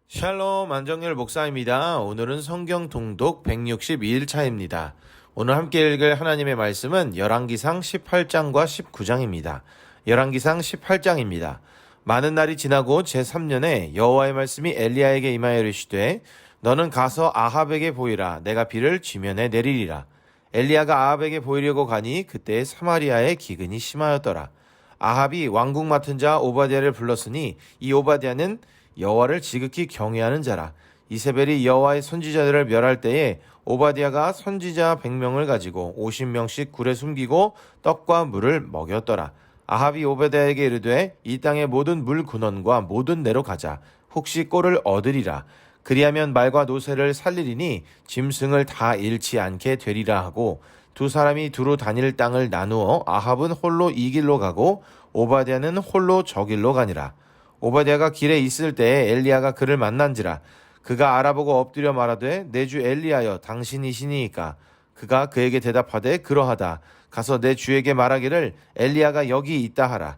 샬롬 안정열 목사입니다. 오늘은 성경 통독 162일차입니다. 오늘 함께 읽을 하나님의 말씀은 열왕기상 18장과 19장입니다. 열왕기상 18장입니다. 많은 날이 지나고 제3년에 여호와의 말씀이 엘리야에게 임하여 이르시되 너는 가서 아합에게 보이라. 내가 비를 지면에 내리리라. 엘리야가 아합에게 보이려고 가니 그때 사마리아에 기근이 심하였더라. 아합이 왕궁 맡은 자 오바댜를 불렀으니 이 오바댜는 여호와를 지극히 경외하는 자라. 이세벨이 여호와의 선지자들을 멸할 때에 오바댜가 선지자 100명을 가지고 50명씩 굴에 숨기고 떡과 물을 먹였더라. 아합이 오바댜에게 이르되 이 땅의 모든 물 근원과 모든 내로 가자. 혹시 꼴을 얻으리라. 그리하면 말과 노새를 살리리니 짐승을 다 잃지 않게 되리라 하고 두 사람이 두루 다닐 땅을 나누어 아합은 홀로 이 길로 가고 오바댜는 홀로 저 길로 가니라. 오바댜가 길에 있을 때에 엘리야가 그를 만난지라. 그가 알아보고 엎드려 말하되 내 주 엘리야여 당신이시니이까. 그가 그에게 대답하되 그러하다. 가서 내 주에게 말하기를 엘리야가 여기 있다 하라.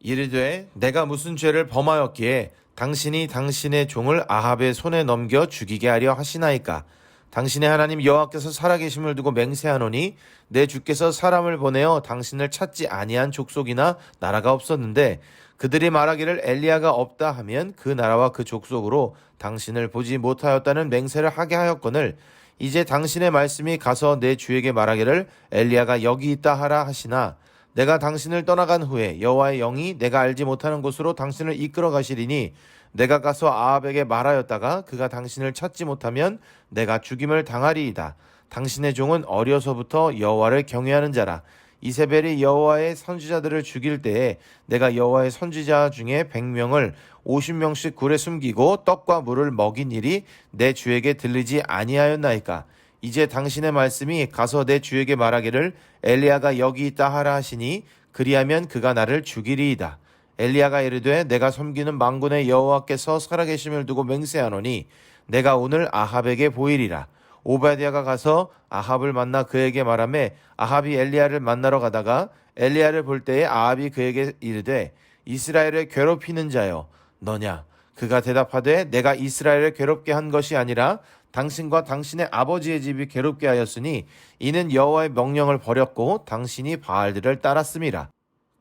이르되 내가 무슨 죄를 범하였기에 당신이 당신의 종을 아합의 손에 넘겨 죽이게 하려 하시나이까. 당신의 하나님 여호와께서 살아계심을 두고 맹세하노니 내 주께서 사람을 보내어 당신을 찾지 아니한 족속이나 나라가 없었는데 그들이 말하기를 엘리야가 없다 하면 그 나라와 그 족속으로 당신을 보지 못하였다는 맹세를 하게 하였거늘 이제 당신의 말씀이 가서 내 주에게 말하기를 엘리야가 여기 있다 하라 하시나 내가 당신을 떠나간 후에 여호와의 영이 내가 알지 못하는 곳으로 당신을 이끌어 가시리니 내가 가서 아합에게 말하였다가 그가 당신을 찾지 못하면 내가 죽임을 당하리이다. 당신의 종은 어려서부터 여호와를 경외하는 자라. 이세벨이 여호와의 선지자들을 죽일 때에 내가 여호와의 선지자 중에 100명을 50명씩 굴에 숨기고 떡과 물을 먹인 일이 내 주에게 들리지 아니하였나이까. 이제 당신의 말씀이 가서 내 주에게 말하기를 엘리야가 여기 있다 하라 하시니 그리하면 그가 나를 죽이리이다. 엘리야가 이르되 내가 섬기는 만군의 여호와께서 살아계심을 두고 맹세하노니 내가 오늘 아합에게 보이리라. 오바댜가 가서 아합을 만나 그에게 말하매 아합이 엘리야를 만나러 가다가 엘리야를 볼 때에 아합이 그에게 이르되 이스라엘을 괴롭히는 자여 너냐. 그가 대답하되 내가 이스라엘을 괴롭게 한 것이 아니라 당신과 당신의 아버지의 집이 괴롭게 하였으니 이는 여호와의 명령을 버렸고 당신이 바알들을 따랐음이라.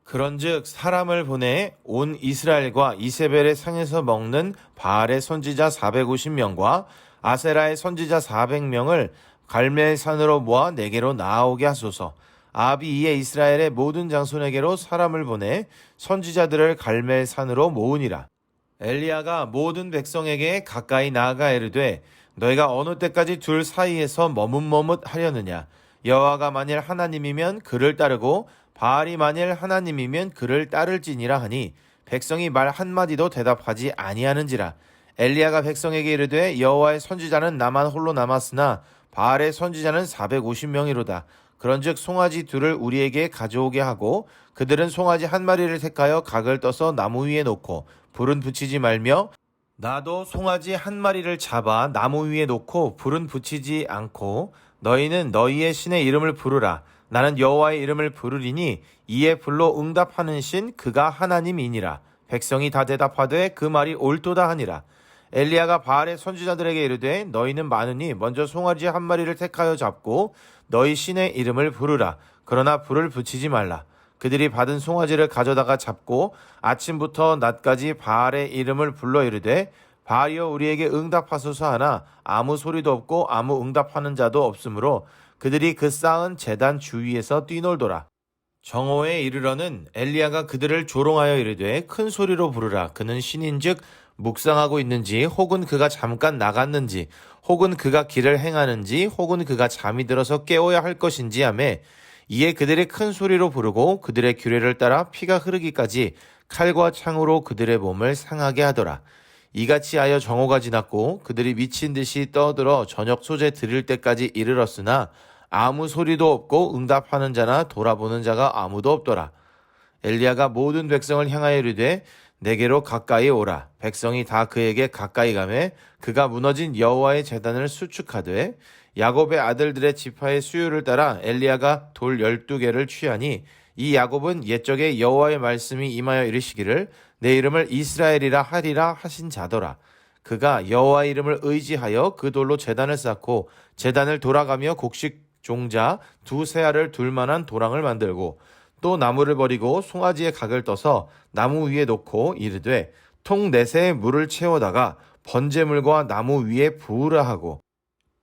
그런즉 사람을 보내 온 이스라엘과 이세벨의 상에서 먹는 바알의 선지자 450명과 아세라의 선지자 400명을 갈멜 산으로 모아 내게로 나아오게 하소서. 아합이 이에 이스라엘의 모든 장손에게로 사람을 보내 선지자들을 갈멜 산으로 모으니라. 엘리야가 모든 백성에게 가까이 나아가 이르되 너희가 어느 때까지 둘 사이에서 머뭇머뭇하려느냐. 여호와가 만일 하나님이면 그를 따르고 바알이 만일 하나님이면 그를 따를지니라 하니 백성이 말 한마디도 대답하지 아니하는지라. 엘리야가 백성에게 이르되 여호와의 선지자는 나만 홀로 남았으나 바알의 선지자는 450명이로다. 그런즉 송아지 둘을 우리에게 가져오게 하고 그들은 송아지 한 마리를 택하여 각을 떠서 나무 위에 놓고 불은 붙이지 말며 나도 송아지 한 마리를 잡아 나무 위에 놓고 불은 붙이지 않고 너희는 너희의 신의 이름을 부르라. 나는 여호와의 이름을 부르리니 이에 불로 응답하는 신 그가 하나님이니라. 백성이 다 대답하되 그 말이 옳도다 하니라. 엘리야가 바알의 선지자들에게 이르되 너희는 많으니 먼저 송아지 한 마리를 택하여 잡고 너희 신의 이름을 부르라. 그러나 불을 붙이지 말라. 그들이 받은 송아지를 가져다가 잡고 아침부터 낮까지 바알의 이름을 불러 이르되 바알이여 우리에게 응답하소서 하나 아무 소리도 없고 아무 응답하는 자도 없으므로 그들이 그 쌓은 제단 주위에서 뛰놀더라. 정오에 이르러는 엘리야가 그들을 조롱하여 이르되 큰 소리로 부르라. 그는 신인즉 묵상하고 있는지 혹은 그가 잠깐 나갔는지 혹은 그가 길을 행하는지 혹은 그가 잠이 들어서 깨워야 할 것인지 하매 이에 그들이 큰 소리로 부르고 그들의 규례를 따라 피가 흐르기까지 칼과 창으로 그들의 몸을 상하게 하더라. 이같이 하여 정오가 지났고 그들이 미친 듯이 떠들어 저녁 소재 드릴 때까지 이르렀으나 아무 소리도 없고 응답하는 자나 돌아보는 자가 아무도 없더라. 엘리야가 모든 백성을 향하여 이르되 내게로 가까이 오라. 백성이 다 그에게 가까이 가매 그가 무너진 여호와의 제단을 수축하되 야곱의 아들들의 지파의 수요를 따라 엘리야가 돌 12개를 취하니 이 야곱은 옛적에 여호와의 말씀이 임하여 이르시기를 내 이름을 이스라엘이라 하리라 하신 자더라. 그가 여호와의 이름을 의지하여 그 돌로 제단을 쌓고 제단을 돌아가며 곡식 종자 두세 알을 둘 만한 도랑을 만들고 또 나무를 버리고 송아지의 각을 떠서 나무 위에 놓고 이르되 통 넷에 물을 채워다가 번제물과 나무 위에 부으라 하고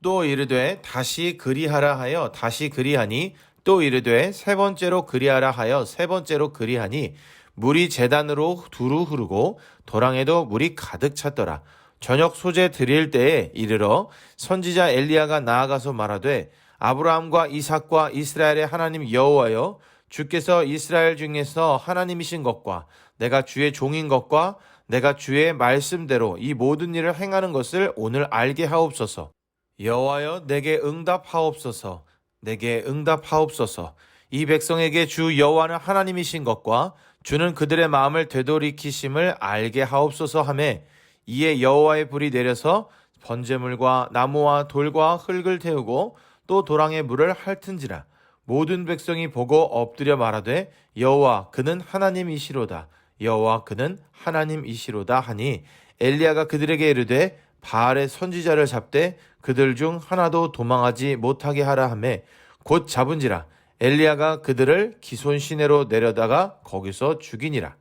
또 이르되 다시 그리하라 하여 다시 그리하니 또 이르되 세 번째로 그리하라 하여 세 번째로 그리하니 물이 제단으로 두루 흐르고 도랑에도 물이 가득 찼더라. 저녁 소재 드릴 때에 이르러 선지자 엘리야가 나아가서 말하되 아브라함과 이삭과 이스라엘의 하나님 여호와여 주께서 이스라엘 중에서 하나님이신 것과 내가 주의 종인 것과 내가 주의 말씀대로 이 모든 일을 행하는 것을 오늘 알게 하옵소서. 여호와여 내게 응답하옵소서. 내게 응답하옵소서. 이 백성에게 주 여호와는 하나님이신 것과 주는 그들의 마음을 되돌이키심을 알게 하옵소서 하매 이에 여호와의 불이 내려서 번제물과 나무와 돌과 흙을 태우고 또 도랑에 물을 핥은지라. 모든 백성이 보고 엎드려 말하되 여호와 그는 하나님이시로다. 여호와 그는 하나님이시로다 하니 엘리야가 그들에게 이르되 바알의 선지자를 잡되 그들 중 하나도 도망하지 못하게 하라 하매 곧 잡은지라. 엘리야가 그들을 기손 시내로 내려다가 거기서 죽이니라.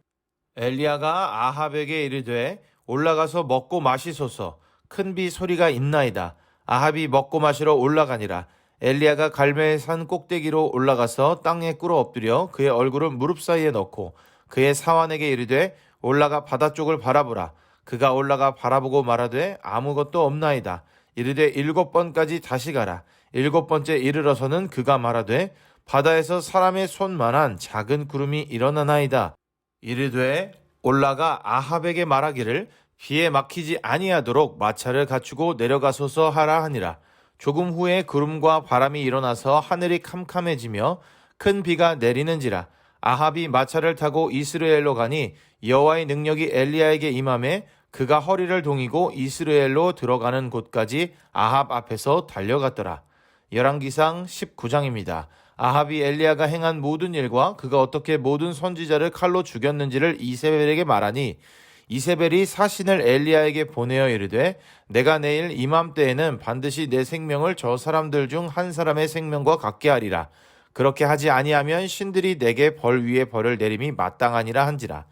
엘리야가 아합에게 이르되 올라가서 먹고 마시소서. 큰 비 소리가 있나이다. 아합이 먹고 마시러 올라가니라. 엘리야가 갈멜 산 꼭대기로 올라가서 땅에 꿇어 엎드려 그의 얼굴을 무릎 사이에 넣고 그의 사환에게 이르되 올라가 바다 쪽을 바라보라. 그가 올라가 바라보고 말하되 아무것도 없나이다. 이르되 7번까지 다시 가라. 7번째 이르러서는 그가 말하되 바다에서 사람의 손만한 작은 구름이 일어나나이다. 이르되 올라가 아합에게 말하기를 비에 막히지 아니하도록 마차를 갖추고 내려가소서 하라 하니라. 조금 후에 구름과 바람이 일어나서 하늘이 캄캄해지며 큰 비가 내리는지라. 아합이 마차를 타고 이스라엘로 가니 여호와의 능력이 엘리야에게 임하매 그가 허리를 동이고 이스라엘로 들어가는 곳까지 아합 앞에서 달려갔더라. 열왕기상 19장입니다. 아합이 엘리야가 행한 모든 일과 그가 어떻게 모든 선지자를 칼로 죽였는지를 이세벨에게 말하니 이세벨이 사신을 엘리야에게 보내어 이르되 내가 내일 이맘때에는 반드시 내 생명을 저 사람들 중 한 사람의 생명과 같게 하리라. 그렇게 하지 아니하면 신들이 내게 벌 위에 벌을 내림이 마땅하니라 한지라.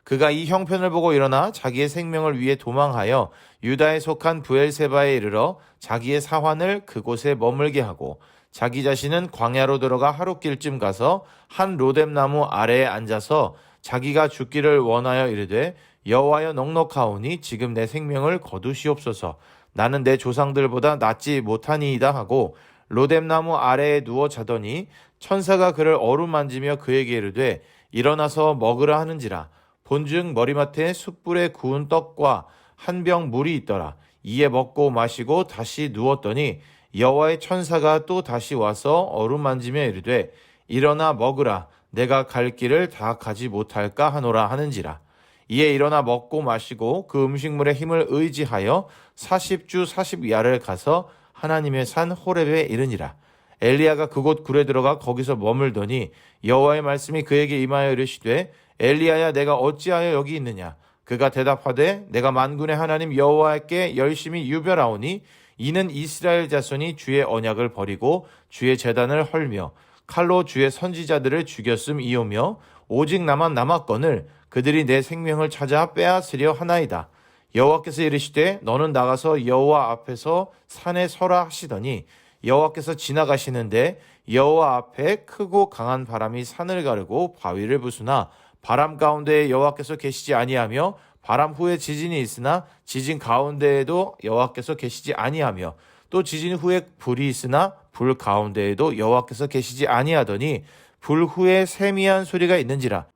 그가 이 형편을 보고 일어나 자기의 생명을 위해 도망하여 유다에 속한 브엘세바에 이르러 자기의 사환을 그곳에 머물게 하고 자기 자신은 광야로 들어가 하룻길쯤 가서 한 로뎀나무 아래에 앉아서 자기가 죽기를 원하여 이르되 여호와여 넉넉하오니 지금 내 생명을 거두시옵소서. 나는 내 조상들보다 낫지 못하니이다 하고 로뎀나무 아래에 누워 자더니 천사가 그를 어루만지며 그에게 이르되 일어나서 먹으라 하는지라. 본즉 머리맡에 숯불에 구운 떡과 한 병 물이 있더라. 이에 먹고 마시고 다시 누웠더니 여호와의 천사가 또 다시 와서 어루만지며 이르되 일어나 먹으라. 내가 갈 길을 다 가지 못할까 하노라 하는지라. 이에 일어나 먹고 마시고 그 음식물의 힘을 의지하여 40주 40야를 가서 하나님의 산 호렙에 이르니라. 엘리야가 그곳 굴에 들어가 거기서 머물더니 여호와의 말씀이 그에게 임하여 이르시되 엘리야야 내가 어찌하여 여기 있느냐. 그가 대답하되 내가 만군의 하나님 여호와께 열심히 유별하오니 이는 이스라엘 자손이 주의 언약을 버리고 주의 제단을 헐며 칼로 주의 선지자들을 죽였음이오며 오직 나만 남았거늘 그들이 내 생명을 찾아 빼앗으려 하나이다. 여호와께서 이르시되 너는 나가서 여호와 앞에서 산에 서라 하시더니 여호와께서 지나가시는데 여호와 앞에 크고 강한 바람이 산을 가르고 바위를 부수나 바람 가운데에 여호와께서 계시지 아니하며 바람 후에 지진이 있으나 지진 가운데에도 여호와께서 계시지 아니하며 또 지진 후에 불이 있으나 불 가운데에도 여호와께서 계시지 아니하더니 불 후에 세미한 소리가 있는지라.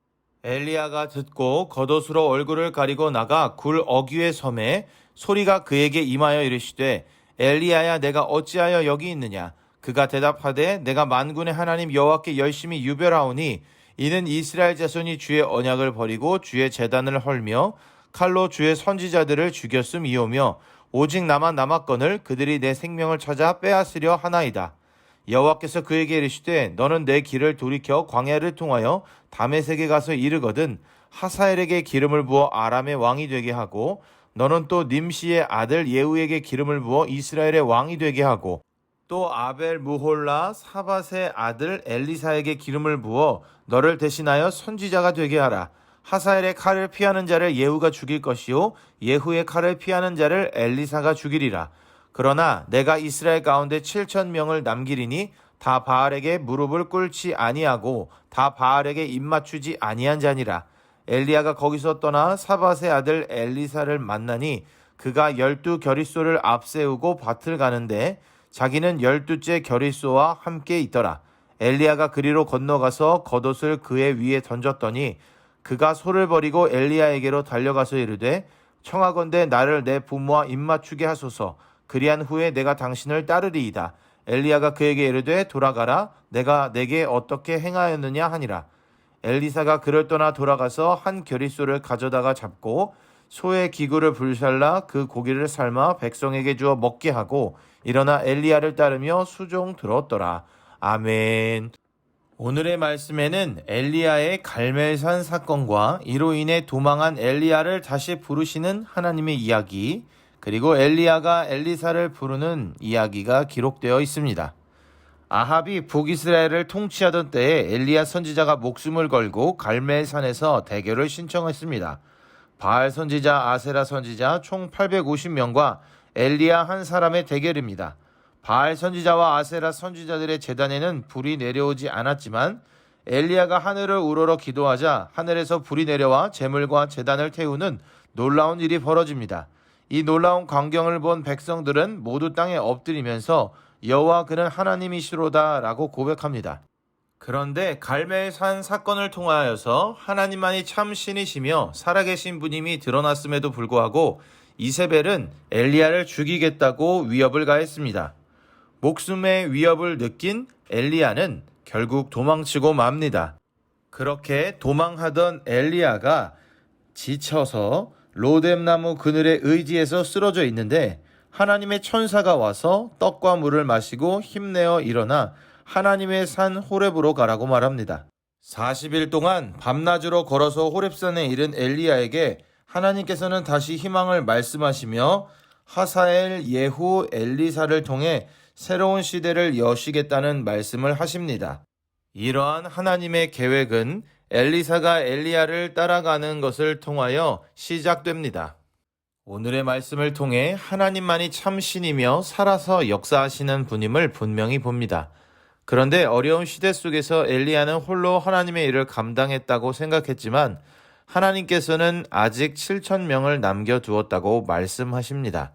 엘리야가 듣고 겉옷으로 얼굴을 가리고 나가 굴 어귀의 섬에 소리가 그에게 임하여 이르시되 엘리야야 내가 어찌하여 여기 있느냐. 그가 대답하되 내가 만군의 하나님 여호와께 열심히 유별하오니 이는 이스라엘 자손이 주의 언약을 버리고 주의 제단을 헐며 칼로 주의 선지자들을 죽였음이오며 오직 나만 남았거늘 그들이 내 생명을 찾아 빼앗으려 하나이다. 여호와께서 그에게 이르시되 너는 내 길을 돌이켜 광야를 통하여 다메섹에 가서 이르거든 하사엘에게 기름을 부어 아람의 왕이 되게 하고 너는 또 님시의 아들 예후에게 기름을 부어 이스라엘의 왕이 되게 하고 또 아벨 무홀라 사밧의 아들 엘리사에게 기름을 부어 너를 대신하여 선지자가 되게 하라. 하사엘의 칼을 피하는 자를 예후가 죽일 것이요 예후의 칼을 피하는 자를 엘리사가 죽이리라. 그러나 내가 이스라엘 가운데 7,000명을 남기리니 다 바알에게 무릎을 꿇지 아니하고 다 바알에게 입맞추지 아니한 자니라. 엘리야가 거기서 떠나 사밧의 아들 엘리사를 만나니 그가 12겨릿소를 앞세우고 밭을 가는데 자기는 12째 겨릿소와 함께 있더라. 엘리야가 그리로 건너가서 겉옷을 그의 위에 던졌더니 그가 소를 버리고 엘리야에게로 달려가서 이르되 청하건대 나를 내 부모와 입맞추게 하소서. 그리한 후에 내가 당신을 따르리이다. 엘리야가 그에게 이르되 돌아가라. 내가 내게 어떻게 행하였느냐 하니라. 엘리사가 그를 떠나 돌아가서 한 겨릿소를 가져다가 잡고 소의 기구를 불살라 그 고기를 삶아 백성에게 주어 먹게 하고 일어나 엘리야를 따르며 수종 들었더라. 아멘. 오늘의 말씀에는 엘리야의 갈멜산 사건과 이로 인해 도망한 엘리야를 다시 부르시는 하나님의 이야기, 그리고 엘리야가 엘리사를 부르는 이야기가 기록되어 있습니다. 아합이 북이스라엘을 통치하던 때에 엘리야 선지자가 목숨을 걸고 갈멜산에서 대결을 신청했습니다. 바알 선지자, 아세라 선지자 총 850명과 엘리야 한 사람의 대결입니다. 바알 선지자와 아세라 선지자들의 제단에는 불이 내려오지 않았지만 엘리야가 하늘을 우러러 기도하자 하늘에서 불이 내려와 제물과 제단을 태우는 놀라운 일이 벌어집니다. 이 놀라운 광경을 본 백성들은 모두 땅에 엎드리면서 여호와 그는 하나님이시로다 라고 고백합니다. 그런데 갈멜산 사건을 통하여서 하나님만이 참 신이시며 살아계신 분임이 드러났음에도 불구하고 이세벨은 엘리야를 죽이겠다고 위협을 가했습니다. 목숨의 위협을 느낀 엘리야는 결국 도망치고 맙니다. 그렇게 도망하던 엘리야가 지쳐서 로뎀나무 그늘의 의지에서 쓰러져 있는데 하나님의 천사가 와서 떡과 물을 마시고 힘내어 일어나 하나님의 산 호렙으로 가라고 말합니다. 40일 동안 밤낮으로 걸어서 호렙산에 이른 엘리야에게 하나님께서는 다시 희망을 말씀하시며 하사엘, 예후, 엘리사를 통해 새로운 시대를 여시겠다는 말씀을 하십니다. 이러한 하나님의 계획은 엘리사가 엘리야를 따라가는 것을 통하여 시작됩니다. 오늘의 말씀을 통해 하나님만이 참 신이며 살아서 역사하시는 분임을 분명히 봅니다. 그런데 어려운 시대 속에서 엘리야는 홀로 하나님의 일을 감당했다고 생각했지만 하나님께서는 아직 7,000명을 남겨두었다고 말씀하십니다.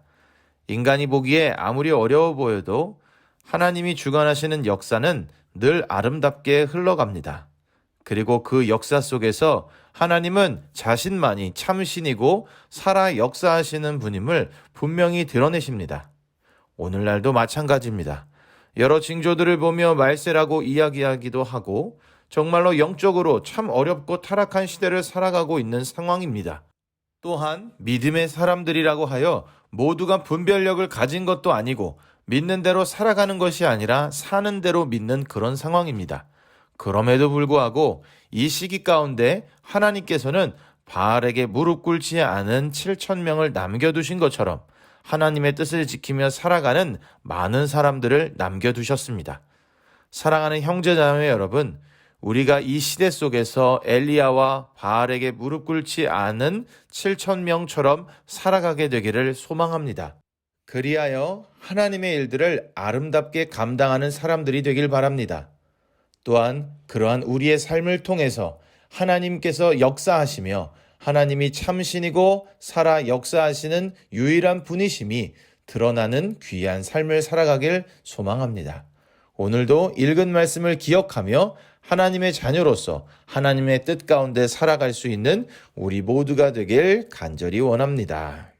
인간이 보기에 아무리 어려워 보여도 하나님이 주관하시는 역사는 늘 아름답게 흘러갑니다. 그리고 그 역사 속에서 하나님은 자신만이 참신이고 살아 역사하시는 분임을 분명히 드러내십니다. 오늘날도 마찬가지입니다. 여러 징조들을 보며 말세라고 이야기하기도 하고 정말로 영적으로 참 어렵고 타락한 시대를 살아가고 있는 상황입니다. 또한 믿음의 사람들이라고 하여 모두가 분별력을 가진 것도 아니고 믿는 대로 살아가는 것이 아니라 사는 대로 믿는 그런 상황입니다. 그럼에도 불구하고 이 시기 가운데 하나님께서는 바알에게 무릎 꿇지 않은 7,000명을 남겨두신 것처럼 하나님의 뜻을 지키며 살아가는 많은 사람들을 남겨두셨습니다. 사랑하는 형제자매 여러분, 우리가 이 시대 속에서 엘리야와 바알에게 무릎 꿇지 않은 7,000명처럼 살아가게 되기를 소망합니다. 그리하여 하나님의 일들을 아름답게 감당하는 사람들이 되길 바랍니다. 또한 그러한 우리의 삶을 통해서 하나님께서 역사하시며 하나님이 참신이고 살아 역사하시는 유일한 분이심이 드러나는 귀한 삶을 살아가길 소망합니다. 오늘도 읽은 말씀을 기억하며 하나님의 자녀로서 하나님의 뜻 가운데 살아갈 수 있는 우리 모두가 되길 간절히 원합니다.